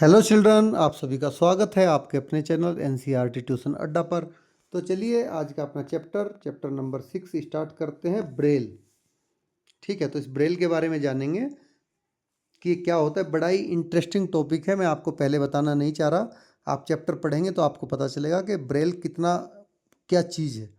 Hello children, आप सभी का स्वागत है आपके अपने चैनल एनसीईआरटी ट्यूशन अड्डा पर। तो चलिए आज का अपना चैप्टर नंबर 6 स्टार्ट करते हैं, ब्रेल। ठीक है, तो इस ब्रेल के बारे में जानेंगे कि क्या होता है। बड़ा ही इंटरेस्टिंग टॉपिक है, मैं आपको पहले बताना नहीं चाह रहा। आप चैप्टर पढ़ेंगे तो आपको पता चलेगा कि ब्रेल कितना क्या चीज़ है।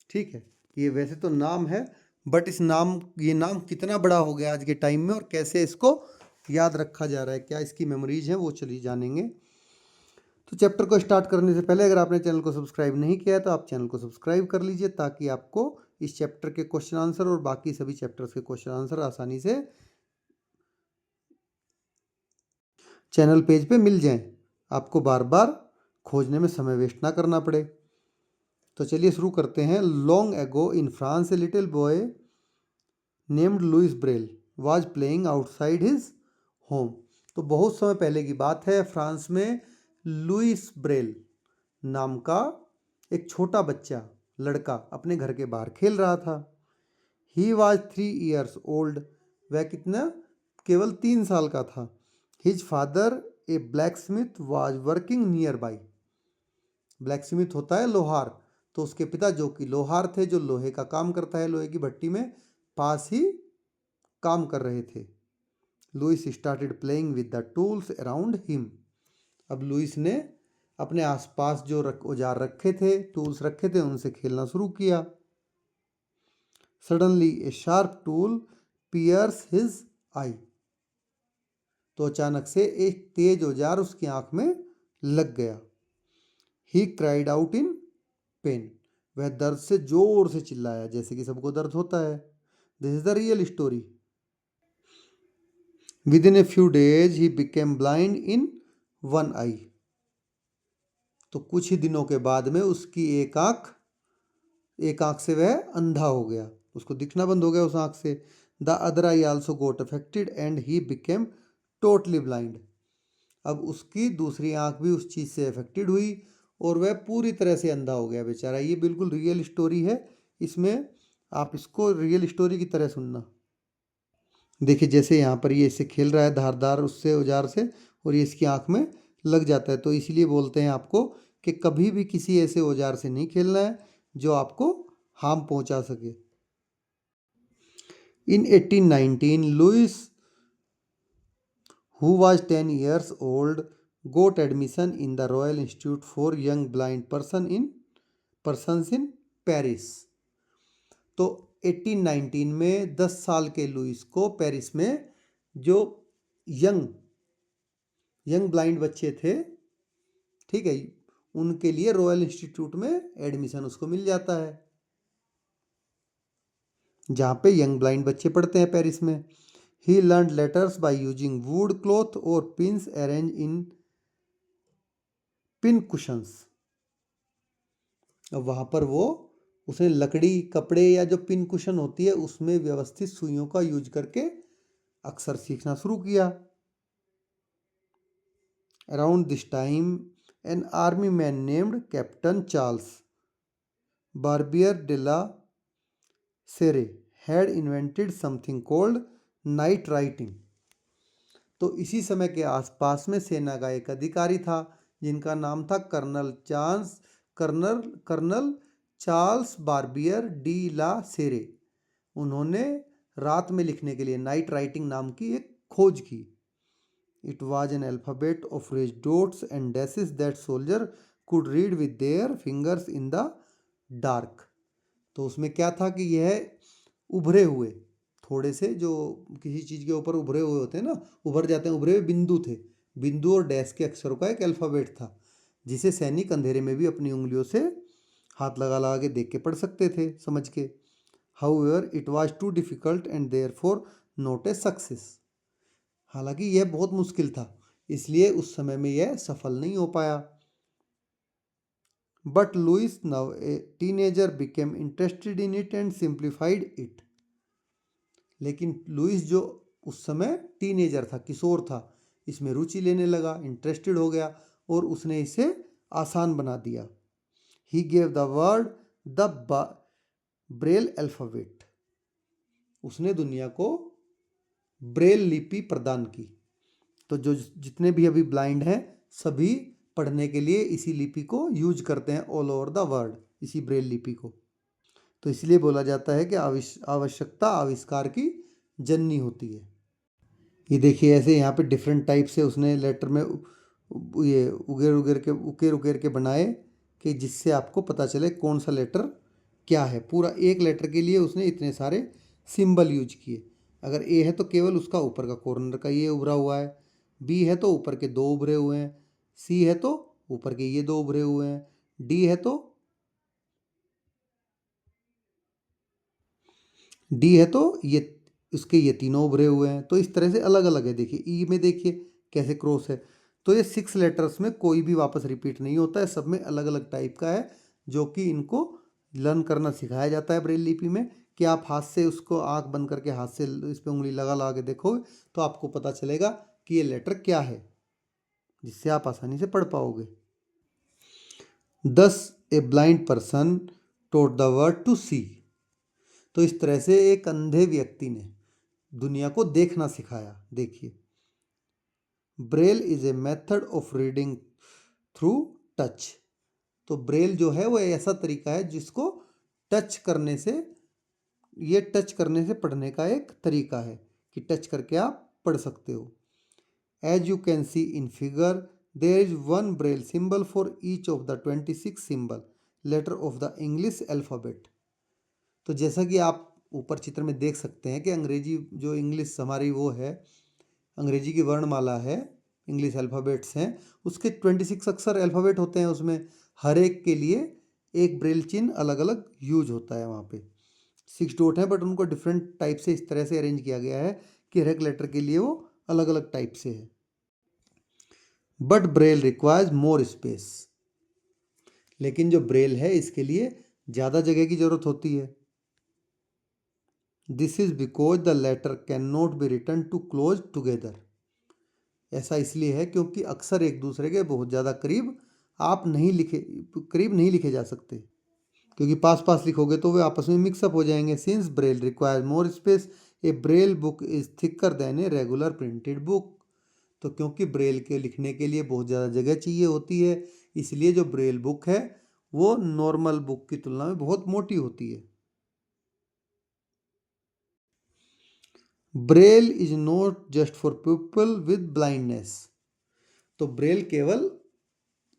ठीक है, ये वैसे तो नाम है, बट ये नाम कितना बड़ा हो गया आज के टाइम में और कैसे इसको याद रखा जा रहा है, क्या इसकी मेमोरीज हैं, वो चलिए जानेंगे। तो चैप्टर को स्टार्ट करने से पहले अगर आपने चैनल को सब्सक्राइब नहीं किया है तो आप चैनल को सब्सक्राइब कर लीजिए, ताकि आपको इस चैप्टर के क्वेश्चन आंसर और बाकी सभी चैप्टर्स के क्वेश्चन आंसर आसानी से चैनल पेज पे मिल जाएं, आपको बार बार खोजने में समय वेस्ट ना करना पड़े। तो चलिए शुरू करते हैं। Long ago in France a little boy named Louis Braille was playing outside his home. तो बहुत समय पहले की बात है, फ्रांस में लुइस ब्रेल नाम का एक छोटा बच्चा लड़का अपने घर के बाहर खेल रहा था। He was 3 years old. वह कितना, केवल 3 साल का था। His father A black Smith was working near by. Black Smith होता है लोहार, तो उसके पिता जो कि लोहार थे, जो लोहे का काम करता है, लोहे की भट्टी में पास ही काम कर रहे थे। Louis started playing with the tools around him. अब लुइस ने अपने आसपास जो औजार रखे थे, टूल्स रखे थे, उनसे खेलना शुरू किया। Suddenly a sharp tool pierce his eye. तो अचानक से एक तेज औजार उसकी आंख में लग गया। He cried out in pen. वह दर्द से जोर से चिल्लाया, जैसे कि सबको दर्द होता है। This is the real story. Within a few days he became blind in one eye. तो कुछ ही दिनों के बाद में उसकी एक आंख से वह अंधा हो गया, उसको दिखना बंद हो गया उस आंख से। The other eye also got affected and he became totally blind. अब उसकी दूसरी आंख भी उस चीज़ से अफेक्टेड हुई और वह पूरी तरह से अंधा हो गया बेचारा। ये बिल्कुल रियल स्टोरी है, इसमें आप इसको रियल स्टोरी की तरह सुनना। देखिए जैसे यहाँ पर ये इससे खेल रहा है धारदार उससे औजार से, और ये इसकी आंख में लग जाता है। तो इसीलिए बोलते हैं आपको कि कभी भी किसी ऐसे औजार से नहीं खेलना है जो आपको हार्म पहुंचा सके। इन 1819 Louis, who was 10 years old, got admission in the Royal Institute for Young Blind Persons in Paris। तो 1819 में 10 साल के लुइस को पेरिस में जो यंग ब्लाइंड बच्चे थे, ठीक है, उनके लिए रॉयल इंस्टीट्यूट में एडमिशन उसको मिल जाता है, जहाँ पे यंग ब्लाइंड बच्चे पढ़ते हैं पेरिस में। He learn letters by using wood cloth और pins arrange in pin cushions. अब वहाँ पर उसने लकड़ी, कपड़े या जो पिन कुशन होती है उसमें व्यवस्थित सुइयों का यूज करके अक्षर सीखना शुरू किया। Around this time an army man named captain Charles Barbier de la Serre had invented something called night writing. तो इसी समय के आसपास में सेना का एक अधिकारी था जिनका नाम था कर्नल चार्ल्स बार्बियर डी ला सेरे। उन्होंने रात में लिखने के लिए नाइट राइटिंग नाम की एक खोज की। It was an alphabet of raised dots and dashes that soldier could read with their fingers in the dark. तो उसमें क्या था कि यह उभरे हुए, थोड़े से जो किसी चीज़ के ऊपर उभरे हुए होते हैं ना, उभर जाते हैं, उभरे हुए बिंदु थे। बिंदु और डैश के अक्षरों का एक अल्फ़ाबेट था, जिसे सैनिक अंधेरे में भी अपनी उंगलियों से हाथ लगा लगा के देख के पढ़ सकते थे, समझ के। However it was too difficult and therefore not a success. हालांकि यह बहुत मुश्किल था, इसलिए उस समय में यह सफल नहीं हो पाया। But Louis now a teenager became interested in it and simplified it. लेकिन लुइस जो उस समय टीनेजर था, किशोर था, इसमें रुचि लेने लगा, इंटरेस्टेड हो गया और उसने इसे आसान बना दिया। He gave the world the Braille alphabet. उसने दुनिया को ब्रेल लिपि प्रदान की। तो जो जितने भी अभी ब्लाइंड हैं सभी पढ़ने के लिए इसी लिपि को यूज करते हैं ऑल ओवर द वर्ल्ड, इसी ब्रेल लिपि को। तो इसलिए बोला जाता है कि आवश्यकता आविष्कार की जननी होती है। ये देखिए ऐसे यहाँ पे डिफरेंट टाइप से उसने लेटर में ये उकेर उकेर के बनाए कि जिससे आपको पता चले कौन सा लेटर क्या है। पूरा एक लेटर के लिए उसने इतने सारे सिंबल यूज किए। अगर ए है तो केवल उसका ऊपर का कॉर्नर का ये उभरा हुआ है, बी है तो ऊपर के दो उभरे हुए हैं, सी है तो ऊपर के ये दो उभरे हुए हैं, डी है तो ये उसके ये तीनों उभरे हुए हैं। तो इस तरह से अलग अलग है। देखिए ई में देखिए कैसे क्रॉस है। तो ये 6 लेटर्स में कोई भी वापस रिपीट नहीं होता है, सब में अलग अलग टाइप का है, जो कि इनको लर्न करना सिखाया जाता है ब्रेल लिपि में। कि आप हाथ से उसको आंख बंद करके हाथ से इस पर उंगली लगा लगा के देखोगे तो आपको पता चलेगा कि ये लेटर क्या है, जिससे आप आसानी से पढ़ पाओगे। Thus a blind person taught the word to see. तो इस तरह से एक अंधे व्यक्ति ने दुनिया को देखना सिखाया। देखिए, Braille is a method of reading through touch. तो ब्रेल जो है वो ऐसा तरीका है जिसको टच करने से, ये टच करने से पढ़ने का एक तरीका है कि टच करके आप पढ़ सकते हो। As you can see in figure there is one Braille symbol for each of the 26 symbol letter of the English alphabet. तो जैसा कि आप ऊपर चित्र में देख सकते हैं कि अंग्रेजी जो इंग्लिश हमारी वो है, अंग्रेजी की वर्णमाला है, इंग्लिश अल्फ़ाबेट्स हैं, उसके 26 अक्षर अल्फ़ाबेट होते हैं। उसमें हर एक के लिए एक ब्रेल चिन्ह अलग अलग यूज होता है। वहाँ पे 6 डॉट हैं, बट उनको डिफरेंट टाइप से इस तरह से अरेंज किया गया है कि हर एक लेटर के लिए वो अलग अलग टाइप से है। But Braille requires more space. लेकिन जो ब्रेल है इसके लिए ज़्यादा जगह की ज़रूरत होती है। This is because the letter can not be written too close together. ऐसा इसलिए है क्योंकि अक्सर एक दूसरे के बहुत ज़्यादा करीब नहीं लिखे जा सकते, क्योंकि पास पास लिखोगे तो वे आपस में मिक्सअप हो जाएंगे। Since Braille require more space A Braille book is thicker than a regular printed book. तो क्योंकि ब्रेल के लिखने के लिए बहुत ज़्यादा जगह चाहिए होती है, इसलिए जो ब्रेल बुक है वो नॉर्मल बुक की तुलना में बहुत मोटी होती है। Braille is not just for people with blindness. तो ब्रेल केवल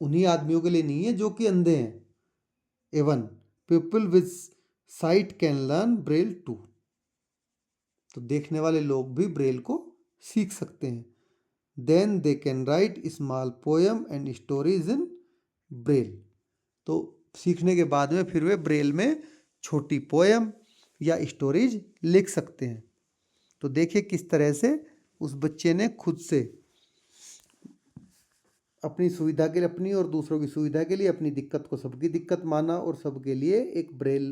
उन्हीं आदमियों के लिए नहीं है जो कि अंधे हैं। Even people with sight can learn Braille too. तो देखने वाले लोग भी ब्रेल को सीख सकते हैं। Then they can write small poem and stories in Braille. तो सीखने के बाद में फिर वे ब्रेल में छोटी पोएम या स्टोरीज लिख सकते हैं। तो देखिए किस तरह से उस बच्चे ने खुद से अपनी सुविधा के लिए, अपनी और दूसरों की सुविधा के लिए अपनी दिक्कत को सबकी दिक्कत माना और सबके लिए एक ब्रेल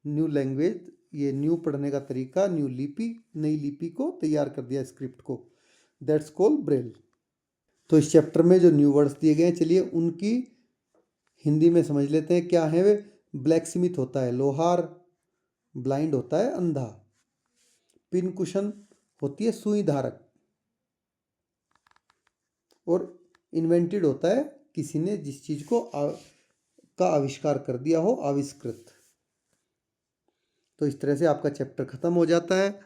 न्यू लैंग्वेज, ये न्यू पढ़ने का तरीका, न्यू लिपि, नई लिपि को तैयार कर दिया, स्क्रिप्ट को। That's called Braille. तो इस चैप्टर में जो न्यू वर्ड्स दिए गए हैं, चलिए उनकी हिंदी में समझ लेते हैं क्या है वे। ब्लैक स्मिथ होता है लोहार, ब्लाइंड होता है अंधा, पिन कुशन होती है सुई धारक, और इन्वेंटेड होता है किसी ने जिस चीज को का आविष्कार कर दिया हो, आविष्कृत। तो इस तरह से आपका चैप्टर खत्म हो जाता है।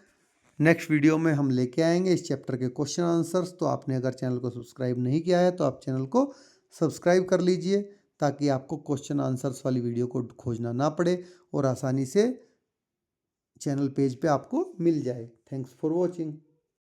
नेक्स्ट वीडियो में हम लेके आएंगे इस चैप्टर के क्वेश्चन आंसर्स। तो आपने अगर चैनल को सब्सक्राइब नहीं किया है तो आप चैनल को सब्सक्राइब कर लीजिए, ताकि आपको क्वेश्चन आंसर्स वाली वीडियो को खोजना ना पड़े और आसानी से चैनल पेज पे आपको मिल जाए। Thanks for watching.